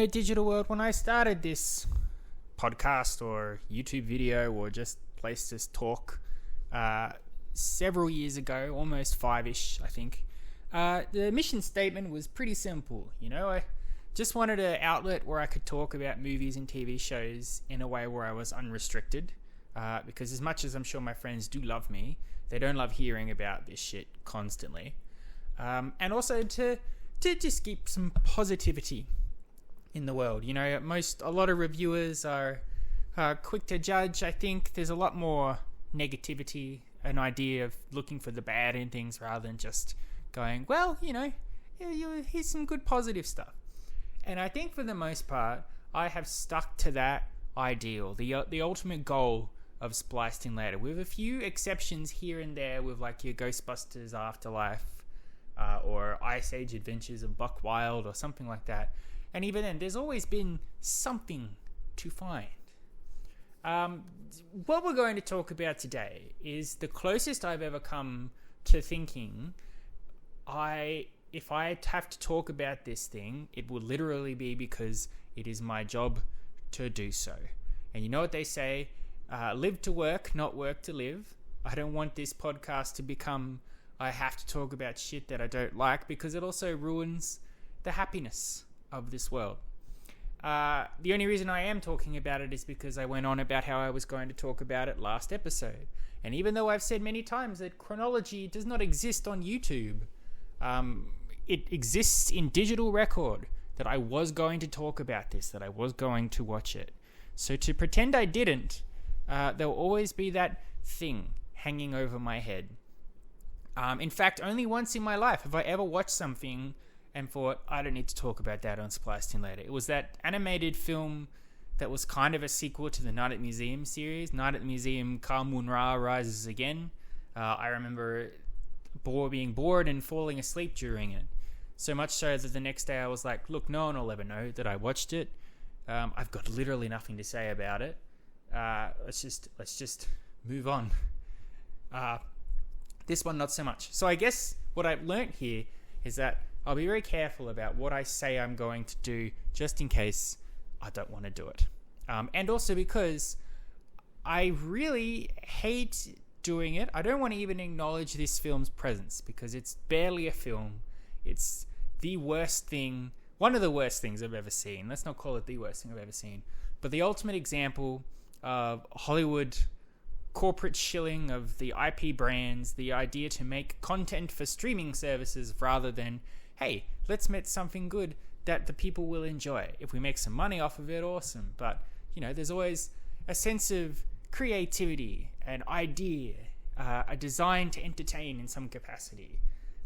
digital world, when I started this podcast or YouTube video or just place to talk several years ago, almost five-ish, I think, the mission statement was pretty simple. I just wanted an outlet where I could talk about movies and TV shows in a way where I was unrestricted. Because as much as I'm sure my friends do love me, they don't love hearing about this shit constantly. And also to just keep some positivity in the world. A lot of reviewers are quick to judge. I think there's a lot more negativity, an idea of looking for the bad in things rather than just going, well, here's some good positive stuff. And I think for the most part, I have stuck to that ideal, the ultimate goal of Spliced in Later, with a few exceptions here and there, with like your Ghostbusters Afterlife or Ice Age Adventures of Buck Wild or something like that. And even then, there's always been something to find. What we're going to talk about today is the closest I've ever come to thinking, if I have to talk about this thing, it will literally be because it is my job to do so. And you know what they say, live to work, not work to live. I don't want this podcast to become, I have to talk about shit that I don't like, because it also ruins the happiness of this world. The only reason I am talking about it is because I went on about how I was going to talk about it last episode. And even though I've said many times that chronology does not exist on YouTube, it exists in digital record, that I was going to talk about this, that I was going to watch it. So to pretend I didn't, there will always be that thing hanging over my head. In fact, only once in my life have I ever watched something and thought, I don't need to talk about that on Spliced in Later. It was that animated film that was kind of a sequel to the Night at the Museum series, Night at the Museum, Ka-Mun-Ra Rises Again. I remember being bored and falling asleep during it. So much so that the next day I was like, look, no one will ever know that I watched it. I've got literally nothing to say about it. Let's just move on. This one, not so much. So I guess what I've learnt here is that I'll be very careful about what I say I'm going to do, just in case I don't want to do it. And also because I really hate doing it. I don't want to even acknowledge this film's presence, because it's barely a film. It's the worst thing, one of the worst things I've ever seen. Let's not call it the worst thing I've ever seen. But the ultimate example of Hollywood corporate shilling of the IP brands, the idea to make content for streaming services rather than, hey, let's make something good that the people will enjoy. If we make some money off of it, awesome. But, there's always a sense of creativity, an idea, a design to entertain in some capacity.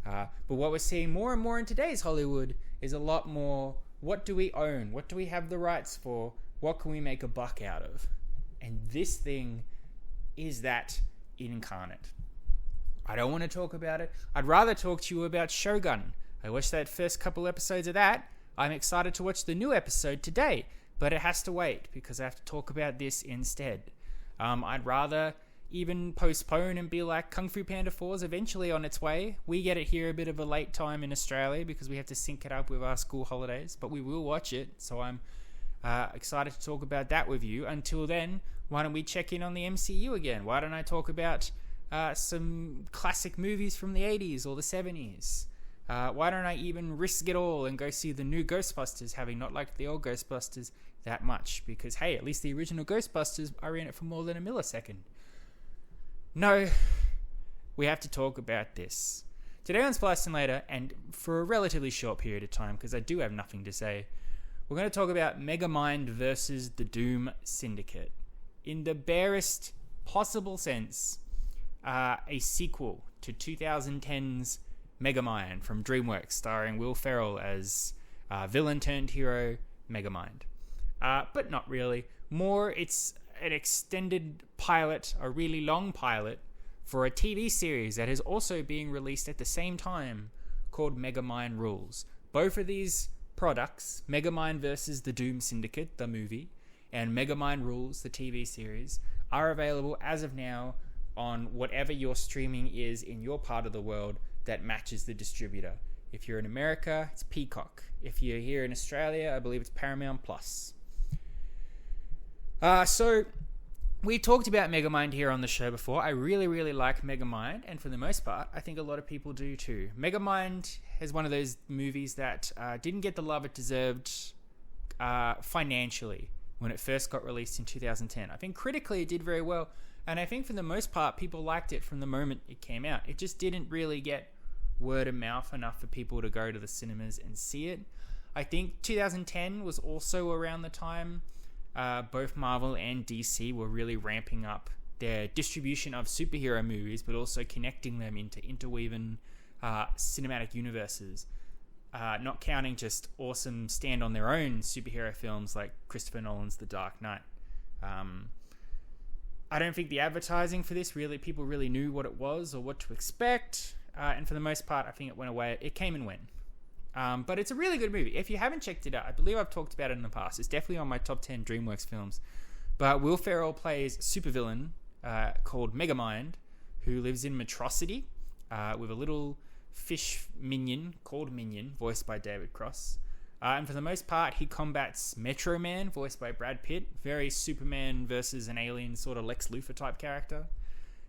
But what we're seeing more and more in today's Hollywood is a lot more, what do we own? What do we have the rights for? What can we make a buck out of? And this thing is that incarnate. I don't want to talk about it. I'd rather talk to you about Shogun. I watched that first couple episodes of that. I'm excited to watch the new episode today, but it has to wait because I have to talk about this instead. I'd rather even postpone and be like, Kung Fu Panda 4 is eventually on its way. We get it here a bit of a late time in Australia because we have to sync it up with our school holidays, but we will watch it, so I'm excited to talk about that with you. Until then, why don't we check in on the MCU again? Why don't I talk about some classic movies from the 80s or the 70s? Why don't I even risk it all and go see the new Ghostbusters, having not liked the old Ghostbusters that much? Because, hey, at least the original Ghostbusters are in it for more than a millisecond. No, we have to talk about this. Today on Spliced in Later, and for a relatively short period of time, because I do have nothing to say, we're going to talk about Megamind versus the Doom Syndicate. In the barest possible sense, a sequel to 2010's Megamind from DreamWorks, starring Will Ferrell as villain-turned-hero Megamind. But not really. More, it's an extended pilot, a really long pilot, for a TV series that is also being released at the same time, called Megamind Rules. Both of these products, Megamind vs. the Doom Syndicate, the movie, and Megamind Rules, the TV series, are available as of now on whatever your streaming is in your part of the world that matches the distributor. If you're in America, it's Peacock. If you're here in Australia, I believe it's Paramount Plus. So we talked about Megamind here on the show before. I really, really like Megamind, and for the most part, I think a lot of people do too. Megamind is one of those movies that didn't get the love it deserved financially when it first got released in 2010. I think critically it did very well, and I think for the most part, people liked it from the moment it came out. It just didn't really get word of mouth enough for people to go to the cinemas and see it. I think 2010 was also around the time both Marvel and DC were really ramping up their distribution of superhero movies, but also connecting them into interweaving cinematic universes. Not counting just awesome stand-on-their-own superhero films like Christopher Nolan's The Dark Knight. I don't think the advertising for this people really knew what it was or what to expect. And for the most part, I think it went away. It came and went. But it's a really good movie. If you haven't checked it out, I believe I've talked about it in the past. It's definitely on my top 10 DreamWorks films. But Will Ferrell plays a supervillain called Megamind, who lives in Metrocity with a little fish minion called Minion, voiced by David Cross. And for the most part, he combats Metro Man, voiced by Brad Pitt. Very Superman versus an alien sort of Lex Luthor type character.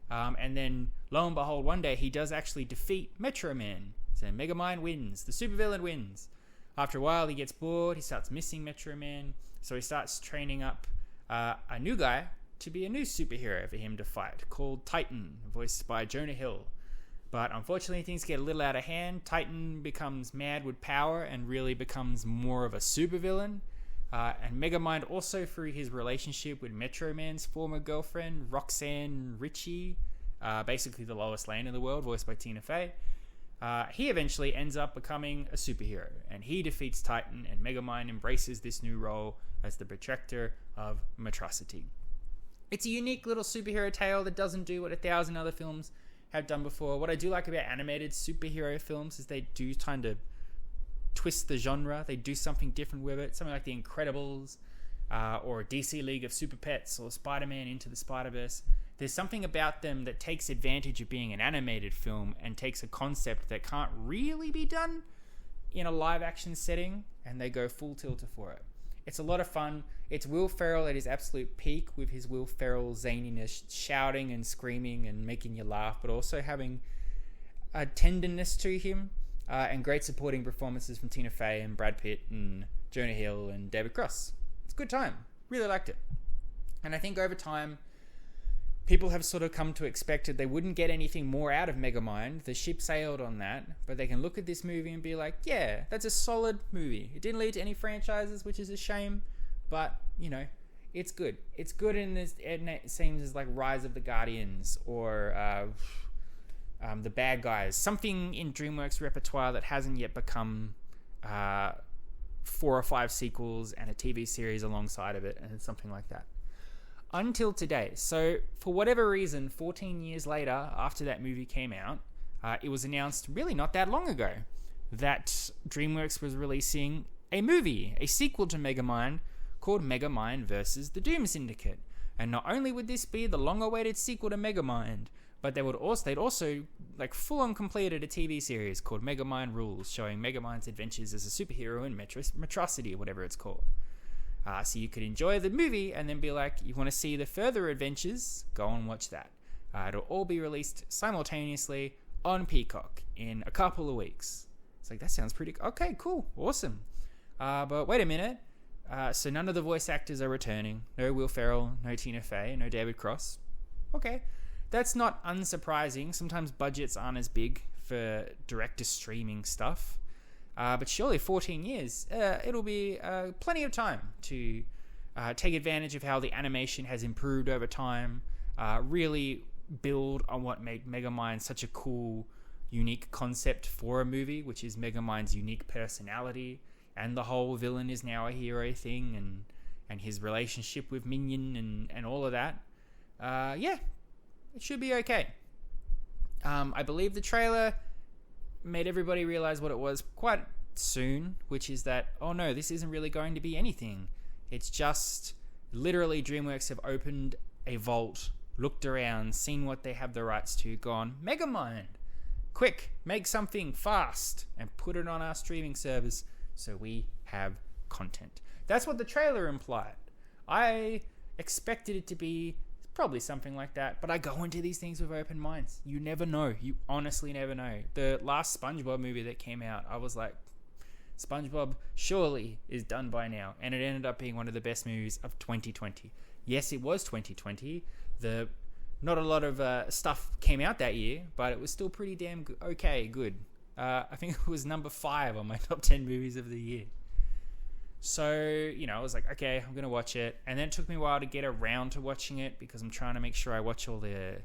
And then, lo and behold, one day he does actually defeat Metro Man. So Megamind wins. The supervillain wins. After a while, he gets bored. He starts missing Metro Man. So he starts training up a new guy to be a new superhero for him to fight, called Titan, voiced by Jonah Hill. But unfortunately, things get a little out of hand. Titan becomes mad with power and really becomes more of a supervillain. And Megamind, also through his relationship with Metro Man's former girlfriend, Roxanne Ritchie, basically the Lois Lane in the world, voiced by Tina Fey, he eventually ends up becoming a superhero. And he defeats Titan, and Megamind embraces this new role as the protector of Metrocity. It's a unique little superhero tale that doesn't do what 1,000 other films have done before. What I do like about animated superhero films is they do kind of twist the genre. They do something different with it. Something like The Incredibles or DC League of Super Pets or Spider-Man Into the Spider-Verse. There's something about them that takes advantage of being an animated film and takes a concept that can't really be done in a live action setting, and they go full tilter for it. It's a lot of fun. It's Will Ferrell at his absolute peak with his Will Ferrell zaniness, shouting and screaming and making you laugh, but also having a tenderness to him, and great supporting performances from Tina Fey and Brad Pitt and Jonah Hill and David Cross. It's a good time. Really liked it. And I think over time, people have sort of come to expect that they wouldn't get anything more out of Megamind. The ship sailed on that, but they can look at this movie and be like, yeah, that's a solid movie. It didn't lead to any franchises, which is a shame, but, you know, it's good. It's good in this, it seems as like Rise of the Guardians or The Bad Guys. Something in DreamWorks repertoire that hasn't yet become 4 or 5 sequels and a TV series alongside of it, and something like that. Until today. So, for whatever reason, 14 years later, after that movie came out, it was announced really not that long ago that DreamWorks was releasing a movie, a sequel to Megamind, called Megamind vs. the Doom Syndicate. And not only would this be the long-awaited sequel to Megamind, but they'd also like full-on completed a TV series called Megamind Rules, showing Megamind's adventures as a superhero in Metrocity, or whatever it's called. So you could enjoy the movie and then be like, you want to see the further adventures? Go and watch that. It'll all be released simultaneously on Peacock in a couple of weeks. It's like, that sounds pretty... Okay, cool. Awesome. But wait a minute. So none of the voice actors are returning. No Will Ferrell, no Tina Fey, no David Cross. Okay. That's not unsurprising. Sometimes budgets aren't as big for direct-to-streaming stuff. But surely 14 years, it'll be plenty of time to take advantage of how the animation has improved over time, really build on what made Megamind such a cool, unique concept for a movie, which is Megamind's unique personality, and the whole villain is now a hero thing, and his relationship with Minion and all of that. Yeah, it should be okay. I believe the trailer made everybody realize what it was quite soon, which is that, oh no, this isn't really going to be anything. It's just literally DreamWorks have opened a vault, looked around, seen what they have the rights to, gone, Megamind. quick, make something fast and put it on our streaming service so we have content. That's what the trailer implied. I expected it to be probably something like that, but I go into these things with open minds. You never know. You honestly never know. The last SpongeBob movie that came out, I was like, SpongeBob surely is done by now, and it ended up being one of the best movies of 2020. Yes, it was 2020. Not a lot of stuff came out that year, but it was still pretty damn good. I think it was number 5 on my top 10 movies of the year. So, I was like, okay, I'm going to watch it. And then it took me a while to get around to watching it because I'm trying to make sure I watch all the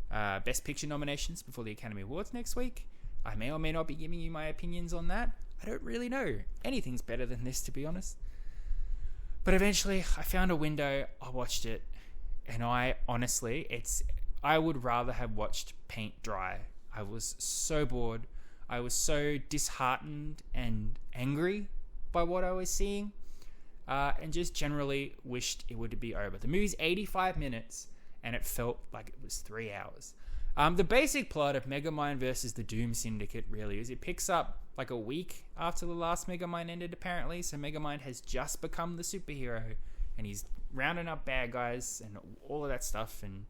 Best Picture nominations before the Academy Awards next week. I may or may not be giving you my opinions on that. I don't really know. Anything's better than this, to be honest. But eventually, I found a window, I watched it, and I would rather have watched paint dry. I was so bored. I was so disheartened and angry by what I was seeing, and just generally wished it would be over. The movie's 85 minutes, and it felt like it was 3 hours. The basic plot of Megamind versus the Doom Syndicate really is it picks up like a week after the last Megamind ended, apparently. So Megamind has just become the superhero, and he's rounding up bad guys and all of that stuff, and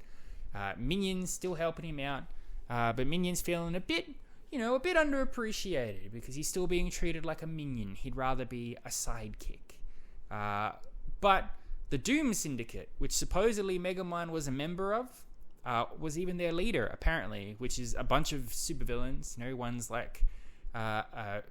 Minion's still helping him out, but Minion's feeling a bit underappreciated because he's still being treated like a minion. He'd rather be a sidekick. But the Doom Syndicate, which supposedly Megamind was a member of, was even their leader, apparently, which is a bunch of supervillains. One's like a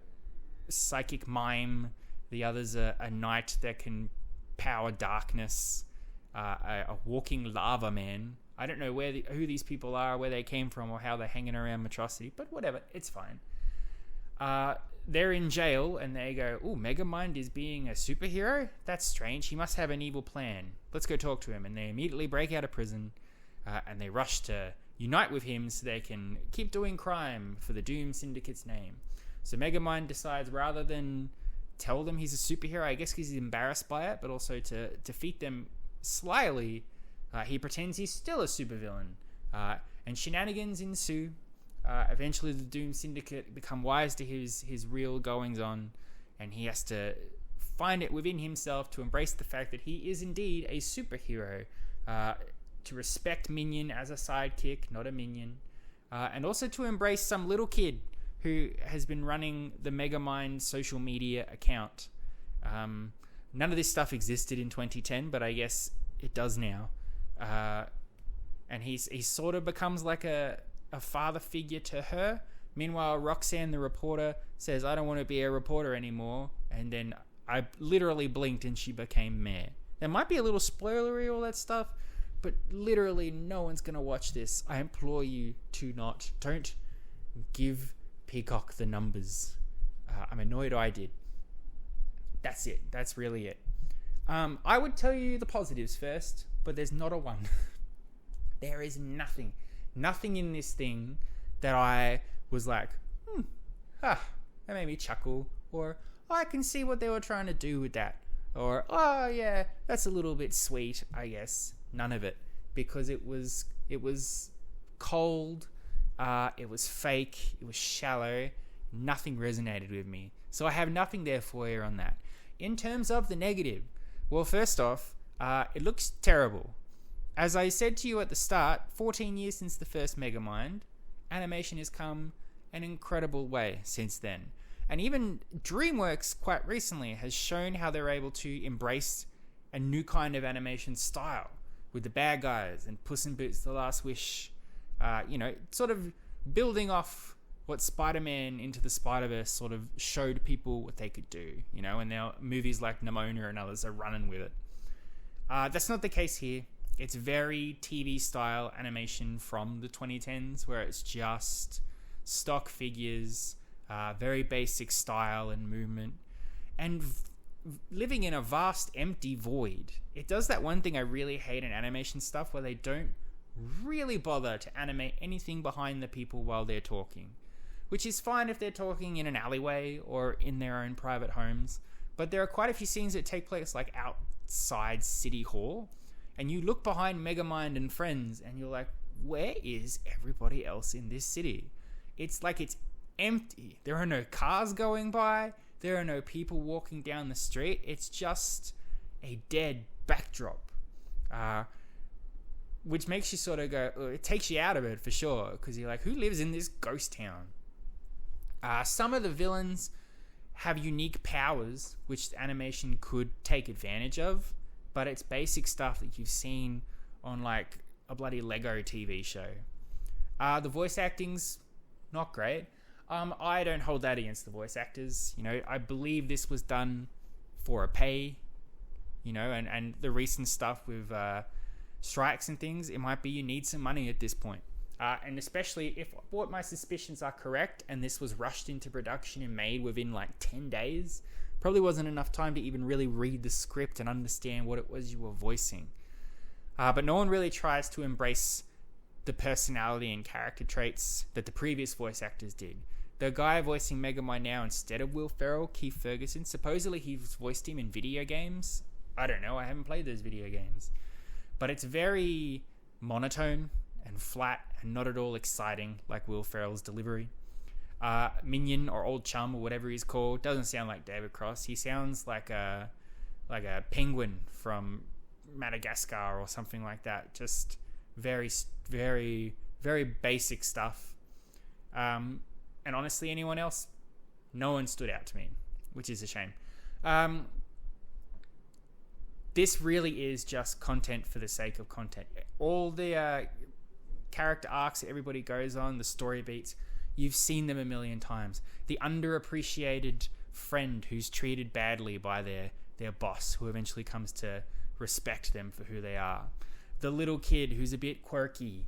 psychic mime, the other's a knight that can power darkness, a walking lava man. I don't know who these people are, where they came from, or how they're hanging around Metrocity, but whatever, it's fine. They're in jail, and they go, "Ooh, Megamind is being a superhero? That's strange. He must have an evil plan. Let's go talk to him." And they immediately break out of prison, and they rush to unite with him so they can keep doing crime for the Doom Syndicate's name. So Megamind decides, rather than tell them he's a superhero, I guess because he's embarrassed by it, but also to defeat them slyly, he pretends he's still a supervillain, and shenanigans ensue. Eventually, the Doom Syndicate become wise to his real goings-on, and he has to find it within himself to embrace the fact that he is indeed a superhero, to respect Minion as a sidekick, not a minion, and also to embrace some little kid who has been running the Megamind social media account. None of this stuff existed in 2010, but I guess it does now. And he sort of becomes like a father figure to her. Meanwhile, Roxanne, the reporter, says, "I don't want to be a reporter anymore." And then I literally blinked and she became mayor. There might be a little spoilery, all that stuff, but literally no one's going to watch this. I implore you to not. Don't give Peacock the numbers. I'm annoyed I did. That's it. That's really it. I would tell you the positives first, but there's not a one. There is nothing in this thing that I was like, that made me chuckle, or I can see what they were trying to do with that, or oh yeah, that's a little bit sweet, I guess. None of it, because it was cold, it was fake, it was shallow, nothing resonated with me. So I have nothing there for you on that. In terms of the negative, well, first off, it looks terrible. As I said to you at the start, 14 years since the first Megamind, animation has come an incredible way since then. And even DreamWorks quite recently has shown how they're able to embrace a new kind of animation style with the bad guys and Puss in Boots: The Last Wish, sort of building off what Spider-Man Into the Spider-Verse sort of showed people what they could do, and now movies like Nimona and others are running with it. That's not the case here. It's very TV-style animation from the 2010s, where it's just stock figures, very basic style and movement, and living in a vast empty void. It does that one thing I really hate in animation stuff, where they don't really bother to animate anything behind the people while they're talking, which is fine if they're talking in an alleyway or in their own private homes, but there are quite a few scenes that take place like outside City Hall, and you look behind Megamind and friends and you're like, where is everybody else in this city? it's like it's empty. There are no cars going by. There are no people walking down the street. It's just a dead backdrop, which makes you sort of go, it takes you out of it for sure, because you're like, who lives in this ghost town? Some of the villains have unique powers, which the animation could take advantage of, but it's basic stuff that you've seen on like a bloody Lego TV show. The voice acting's not great. I don't hold that against the voice actors. You know, I believe this was done for a pay, you know, and the recent stuff with strikes and things, it might be you need some money at this point. And especially if what my suspicions are correct and this was rushed into production and made within like 10 days, probably wasn't enough time to even really read the script and understand what it was you were voicing. But no one really tries to embrace the personality and character traits that the previous voice actors did. The guy voicing Megamind now instead of Will Ferrell, Keith Ferguson, supposedly he's voiced him in video games. I don't know, I haven't played those video games. But it's very monotone and flat and not at all exciting like Will Ferrell's delivery. Minion or Old Chum or whatever he's called doesn't sound like David Cross. He sounds like a penguin from Madagascar or something like that. Just very, very, very basic stuff. And honestly, anyone else, no one stood out to me, which is a shame. This really is just content for the sake of content. All the character arcs that everybody goes on, the story beats, you've seen them a million times. The underappreciated friend who's treated badly by their boss, who eventually comes to respect them for who they are. The little kid who's a bit quirky,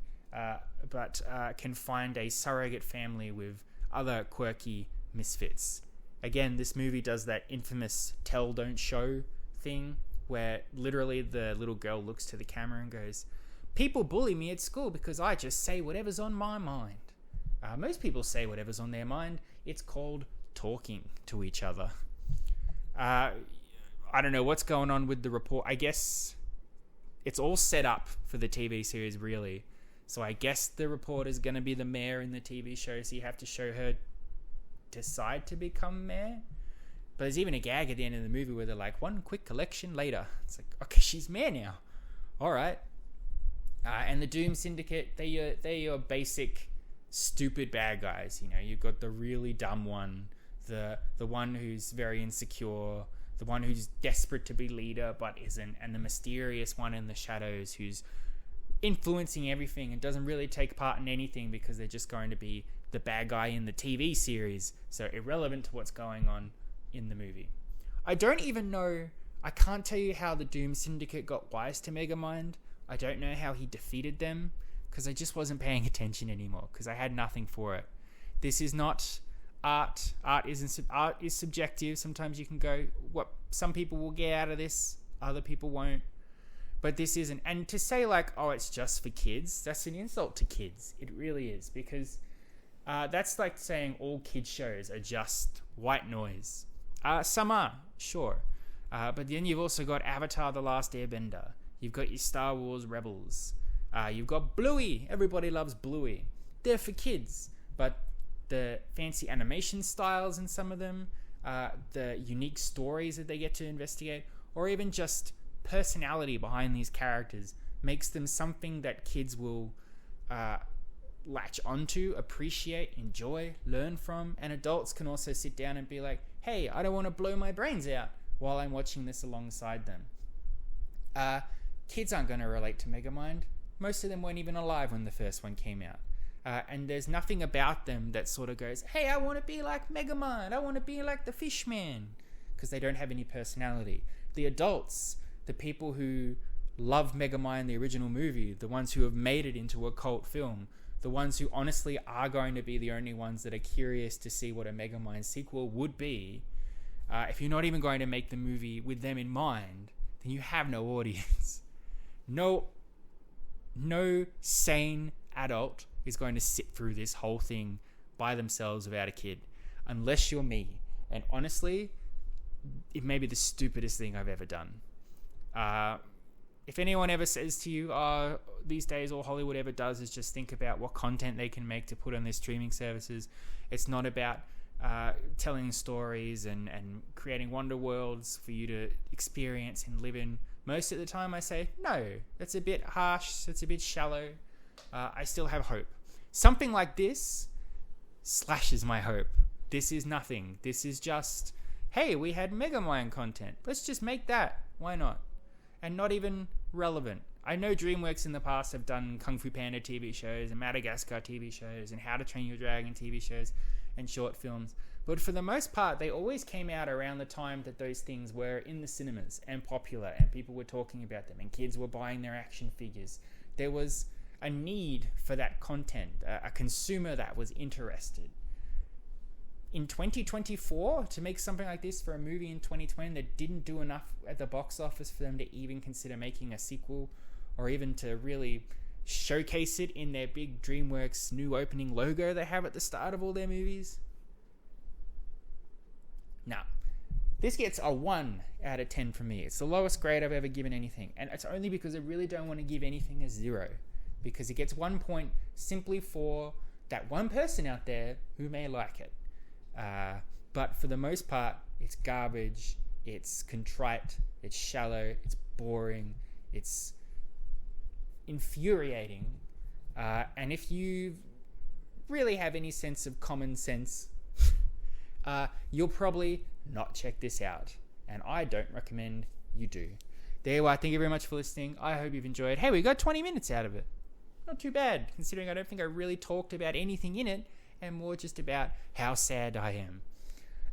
but can find a surrogate family with other quirky misfits. Again, this movie does that infamous tell, don't show thing, where literally the little girl looks to the camera and goes, people bully me at school because I just say whatever's on my mind. Most people say whatever's on their mind. It's called talking to each other. I don't know what's going on with the report. I guess it's all set up for the TV series, really. So I guess the reporter's going to be the mayor in the TV show, so you have to show her decide to become mayor. But there's even a gag at the end of the movie where they're like, one quick collection later. It's like, okay, she's mayor now. All right. And the Doom Syndicate, they're your basic stupid bad guys. You know, you've got the really dumb one, the one who's very insecure, the one who's desperate to be leader but isn't, and the mysterious one in the shadows who's influencing everything and doesn't really take part in anything because they're just going to be the bad guy in the TV series, so irrelevant to what's going on in the movie. I can't tell you how the Doom Syndicate got wise to Megamind. I don't know how he defeated them, because I just wasn't paying attention anymore, because I had nothing for it. This is not art. Art is subjective. Sometimes you can go, what some people will get out of this, other people won't. But this isn't. And to say like, oh, it's just for kids, that's an insult to kids. It really is, because that's like saying all kids shows are just white noise. Some are, sure. But then you've also got Avatar: The Last Airbender. You've got your Star Wars Rebels. You've got Bluey. Everybody loves Bluey. They're for kids. But the fancy animation styles in some of them, the unique stories that they get to investigate, or even just personality behind these characters makes them something that kids will latch onto, appreciate, enjoy, learn from, and adults can also sit down and be like, hey, I don't want to blow my brains out while I'm watching this alongside them. Kids aren't going to relate to Megamind. Most of them weren't even alive when the first one came out. And there's nothing about them that sort of goes, hey, I want to be like Megamind, I want to be like the Fishman, because they don't have any personality. The adults, the people who love Megamind, the original movie, the ones who have made it into a cult film, the ones who honestly are going to be the only ones that are curious to see what a Megamind sequel would be, if you're not even going to make the movie with them in mind, then you have no audience. No sane adult is going to sit through this whole thing by themselves without a kid, unless you're me. And honestly, it may be the stupidest thing I've ever done. if anyone ever says to you, these days all Hollywood ever does is just think about what content they can make to put on their streaming services, it's not about telling stories and creating wonder worlds for you to experience and live in. Most of the time I say, no, that's a bit harsh, that's a bit shallow. I still have hope. Something like this slashes my hope. This is nothing. This is just, hey, we had Megamind content. Let's just make that. Why not? And not even relevant. I know DreamWorks in the past have done Kung Fu Panda TV shows and Madagascar TV shows and How to Train Your Dragon TV shows and short films. But for the most part, they always came out around the time that those things were in the cinemas and popular and people were talking about them and kids were buying their action figures. There was a need for that content, a consumer that was interested. In 2024, to make something like this for a movie in 2020 that didn't do enough at the box office for them to even consider making a sequel or even to really showcase it in their big DreamWorks new opening logo they have at the start of all their movies. Now, this gets a 1 out of 10 from me. It's the lowest grade I've ever given anything. And it's only because I really don't want to give anything a 0. Because it gets 1 point simply for that one person out there who may like it. But for the most part, it's garbage, it's contrite, it's shallow, it's boring, it's infuriating. And if you really have any sense of common sense, you'll probably not check this out. And I don't recommend you do. There you are. Thank you very much for listening. I hope you've enjoyed. Hey, we got 20 minutes out of it. Not too bad, considering I don't think I really talked about anything in it, and more just about how sad I am.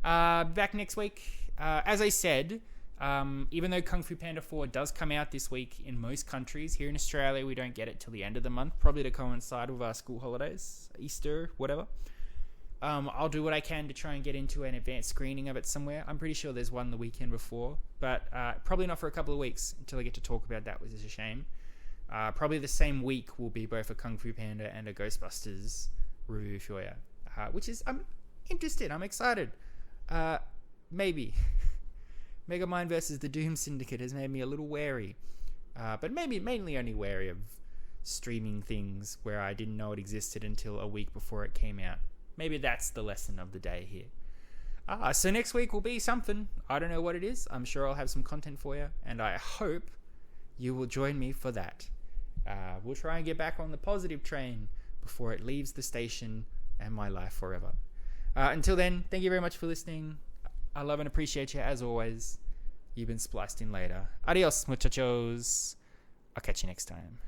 Back next week. As I said, even though Kung Fu Panda 4 does come out this week in most countries, here in Australia we don't get it till the end of the month, probably to coincide with our school holidays, Easter, whatever. I'll do what I can to try and get into an advanced screening of it somewhere. I'm pretty sure there's one the weekend before, but probably not for a couple of weeks until I get to talk about that, which is a shame. Probably the same week will be both a Kung Fu Panda and a Ghostbusters review for you, which is, I'm interested, I'm excited. Maybe Megamind versus the Doom Syndicate has made me a little wary, but maybe mainly only wary of streaming things where I didn't know it existed until a week before it came out. Maybe that's the lesson of the day here. So next week will be something. I don't know what it is. I'm sure I'll have some content for you, and I hope you will join me for that. We'll try and get back on the positive train before it leaves the station and my life forever. Until then, thank you very much for listening. I love and appreciate you as always. You've been spliced in later. Adios, muchachos. I'll catch you next time.